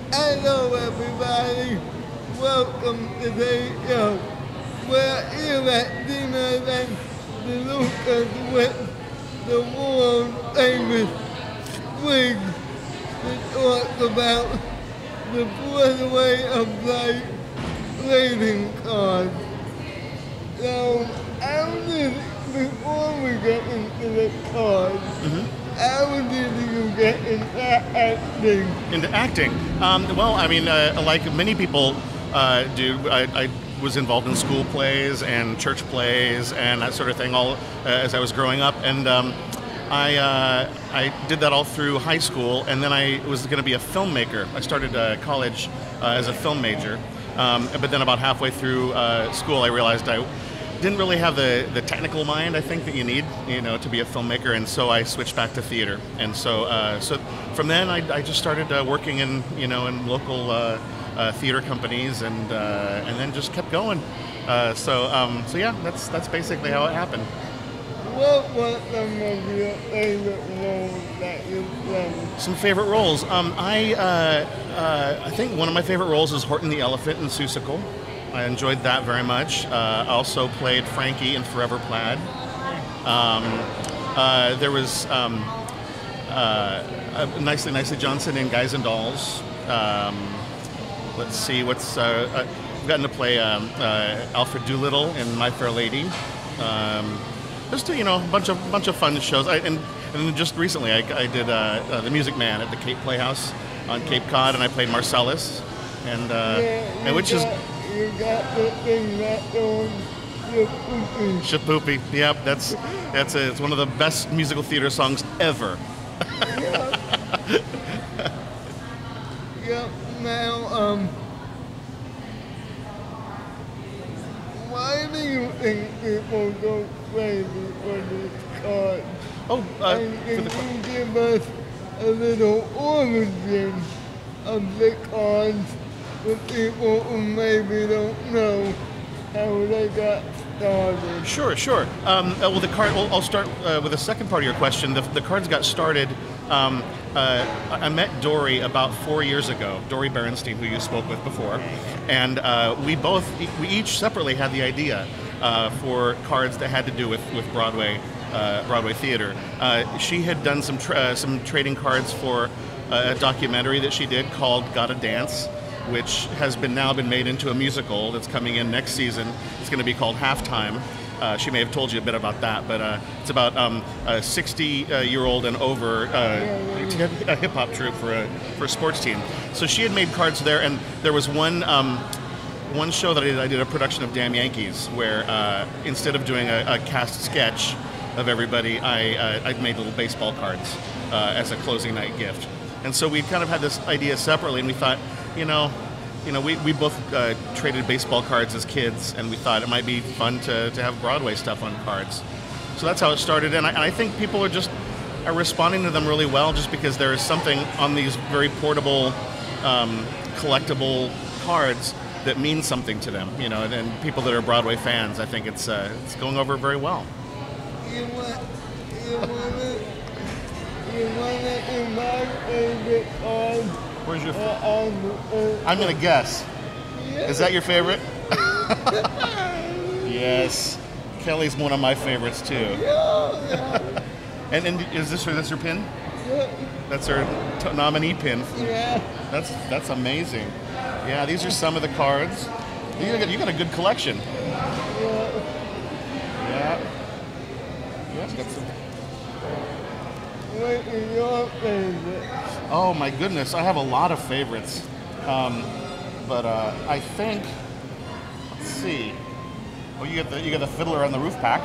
Hello, everybody. Welcome to today's show. We're here at dinner and the Lucas with the world famous Squigs to talk about the Broadway of Life trading cards. So, before we get into the cards, how did you get into acting? Into acting? Well, I mean, like many people do, I was involved in school plays and church plays and that sort of thing all as I was growing up. And I did that all through high school, and then I was going to be a filmmaker. I started college as a film major, but then about halfway through school, I realized I didn't really have the technical mind, I think, that you need, to be a filmmaker, and so I switched back to theater. And so from then I just started working in local theater companies, and then just kept going. So yeah, that's basically how it happened. What was some of your favorite roles that you've played? Some favorite roles. I think one of my favorite roles is Horton the Elephant in Seussical. I enjoyed that very much. I also played Frankie in Forever Plaid. There was Nicely Johnson in Guys and Dolls. Let's see, I've gotten to play Alfred Doolittle in My Fair Lady. Just a bunch of fun shows. And then just recently I did The Music Man at the Cape Playhouse on Cape Cod, and I played Marcellus, and which is. You got the thing that on Shapoopy. Yep, it's one of the best musical theater songs ever. Yep. Now, why do you think people go crazy for these cards? And can you give us a little origin of the cards for people who maybe don't know how they got started? Sure. Well, the card. I'll start with the second part of your question. The cards got started. I met Dory about 4 years ago. Dory Berenstein, who you spoke with before, and we each separately had the idea for cards that had to do with Broadway theater. She had done some trading cards for a documentary that she did called Gotta Dance, which has now been made into a musical that's coming in next season. It's going to be called Halftime. She may have told you a bit about that, but it's about a 60-year-old and over a hip-hop troupe for a sports team. So she had made cards there, and there was one show that I did a production of Damn Yankees, where instead of doing a cast sketch of everybody, I made little baseball cards as a closing night gift. And so we kind of had this idea separately, and we thought, we both traded baseball cards as kids, and we thought it might be fun to have Broadway stuff on cards. So that's how it started, and I think people are responding to them really well, just because there is something on these very portable, collectible cards that means something to them, and people that are Broadway fans. I think it's going over very well. You want it in my favorite card? Where's your I'm going to guess. Yeah. Is that your favorite? Yes. Kelly's one of my favorites, too. Yeah. And is that's her pin? Yeah. That's her nominee pin. Yeah. That's amazing. Yeah, these are some of the cards. You got a good collection. Yeah. It's got some. What is your favorite? Oh my goodness, I have a lot of favorites, but I think, let's see. Oh, you got the Fiddler on the Roof pack.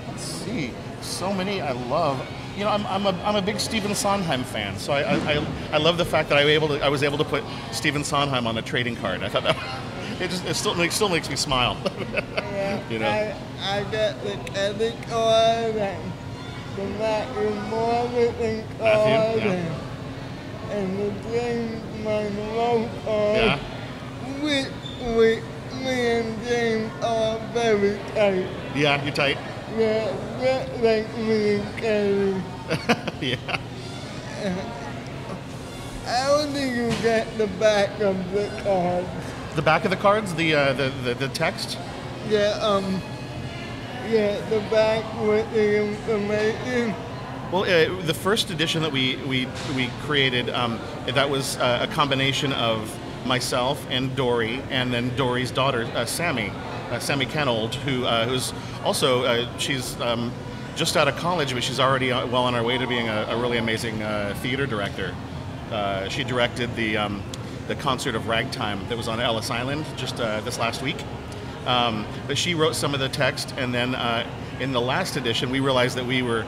Let's see, so many I love. I'm a big Stephen Sondheim fan, so I love the fact that I was able to put Stephen Sondheim on a trading card. I thought that it still makes me smile. I got the Kelly card and the Matthew Morrison card and the James Monroe card. Yeah. With me and James are very tight. Yeah, you're tight. Yeah, just like me and Kelly. Yeah. How do you get the back of the cards? The back of the cards, the text. Yeah, yeah, the back with the information. Well, the first edition that we created, that was a combination of myself and Dory, and then Dory's daughter, Sammy Kenold, who's also she's just out of college, but she's already well on her way to being a really amazing theater director. She directed the concert of Ragtime that was on Ellis Island just this last week. But she wrote some of the text, and then in the last edition, we realized that we were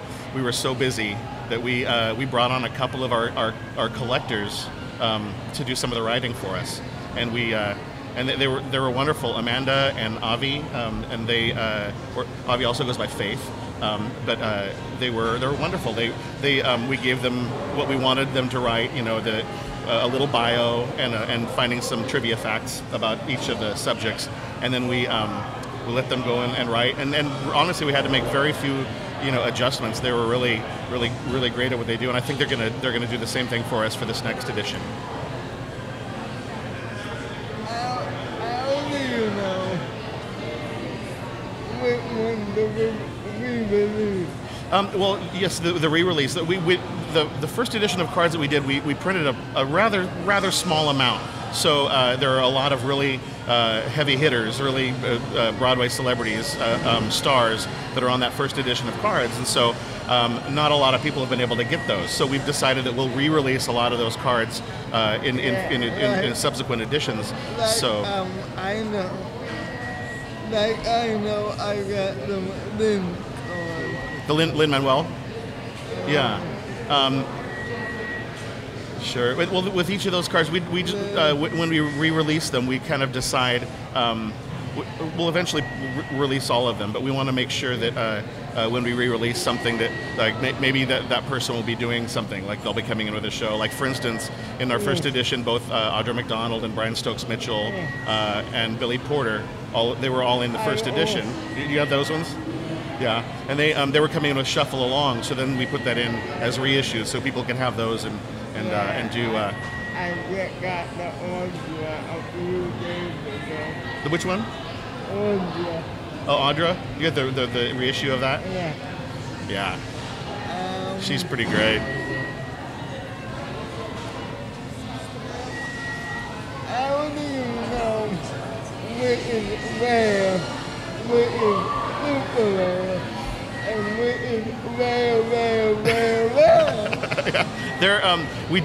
so busy that we brought on a couple of our collectors to do some of the writing for us, and they were wonderful. Amanda and Avi, and Avi also goes by Faith, but they were wonderful. We gave them what we wanted them to write, a little bio and finding some trivia facts about each of the subjects, and then we let them go and write. And honestly, we had to make very few adjustments. They were really great at what they do, and I think they're gonna do the same thing for us for this next edition. How do you know which one to re-release? Well, yes, the re-release. The first edition of cards that we did, we printed a rather small amount. So there are a lot of really heavy hitters, really Broadway celebrities, stars that are on that first edition of cards, and so not a lot of people have been able to get those. So we've decided that we'll re-release a lot of those cards in subsequent editions. Like, So I know. Like, I know I got the Lynn card. the Lin-Manuel, yeah. Sure. Well, with each of those cards, we just when we re-release them, we kind of decide. We'll eventually release all of them, but we want to make sure that when we re-release something, that maybe that person will be doing something, like they'll be coming in with a show. Like for instance, in our first edition, both Audra McDonald and Brian Stokes Mitchell and Billy Porter, they were all in the first edition. You have those ones? Yeah, and they were coming in with Shuffle Along, so then we put that in as reissues so people can have those and do. I just got the Audra a few days ago. The which one? Audra. Oh, Audra? You got the reissue of that? Yeah. Yeah. She's pretty great. How do you know which is rare, which is super rare, and which is rare? Yeah. We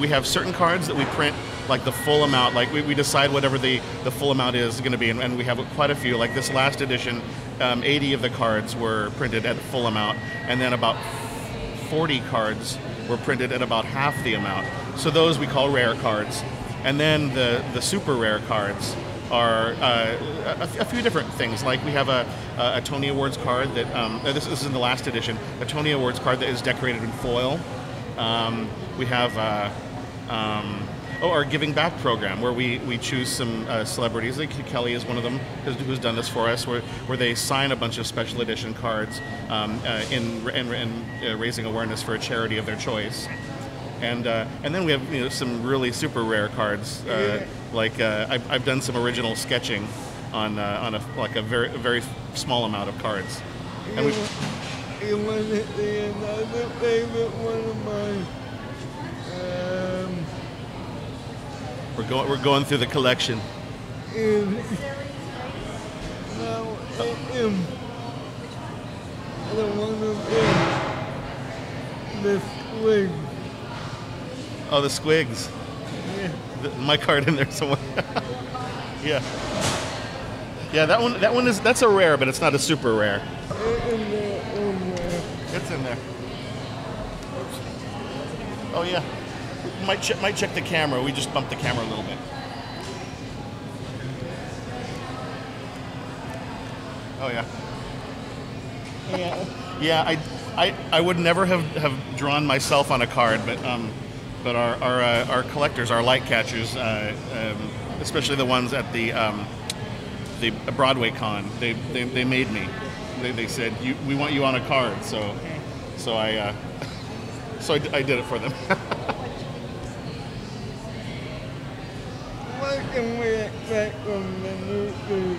have certain cards that we print like the full amount. Like we decide whatever the full amount is going to be, and we have quite a few. Like this last edition, 80 of the cards were printed at full amount, and then about 40 cards were printed at about half the amount. So those we call rare cards. And then the super rare cards are a few different things. Like we have a Tony Awards card that this is in the last edition. A Tony Awards card that is decorated in foil. We have our Giving Back program, where we choose some celebrities. Like Kelly is one of them who's done this for us, where they sign a bunch of special edition cards in raising awareness for a charity of their choice. And then we have some really super rare cards. Like I've done some original sketching on a very small amount of cards. And You want to see another favorite one of mine? We're going through the collection. No, the one of the Squigs. Oh, the Squigs. Yeah. My card in there somewhere. Yeah. Yeah, that's a rare, but it's not a super rare. It's in there. Oh yeah. Might check the camera. We just bumped the camera a little bit. Oh yeah. Yeah. Yeah, I would never have drawn myself on a card, but our collectors, our light catchers, especially the ones at the Broadway con, they made me. They said we want you on a card, so I So I did it for them. What can we expect from the new food?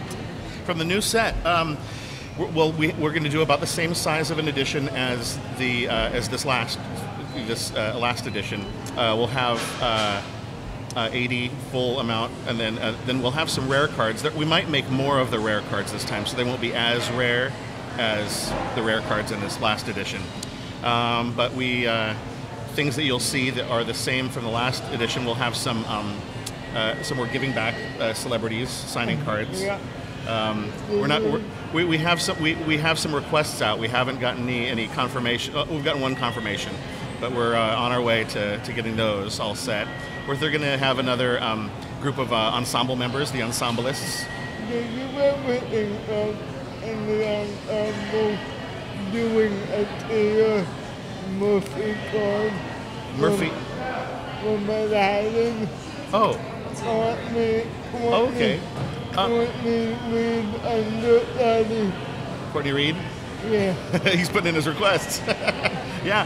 From the new set, we're going to do about the same size of an edition as this last edition. We'll have 80 full amount, and then we'll have some rare cards. We might make more of the rare cards this time, so they won't be as rare as the rare cards in this last edition. But things that you'll see that are the same from the last edition. We'll have some we're giving back celebrities signing cards. Yeah. We have some requests out. We haven't gotten any confirmation. We've gotten one confirmation, but we're on our way to getting those all set. They're going to have another group of ensemble members, the ensemblists. Did you ever think of in the ensemble doing a Taylor Murphy card? Murphy. From Manhattan. Oh. Okay. Courtney Reed understudy. Courtney Reed? Yeah. He's putting in his requests. Yeah.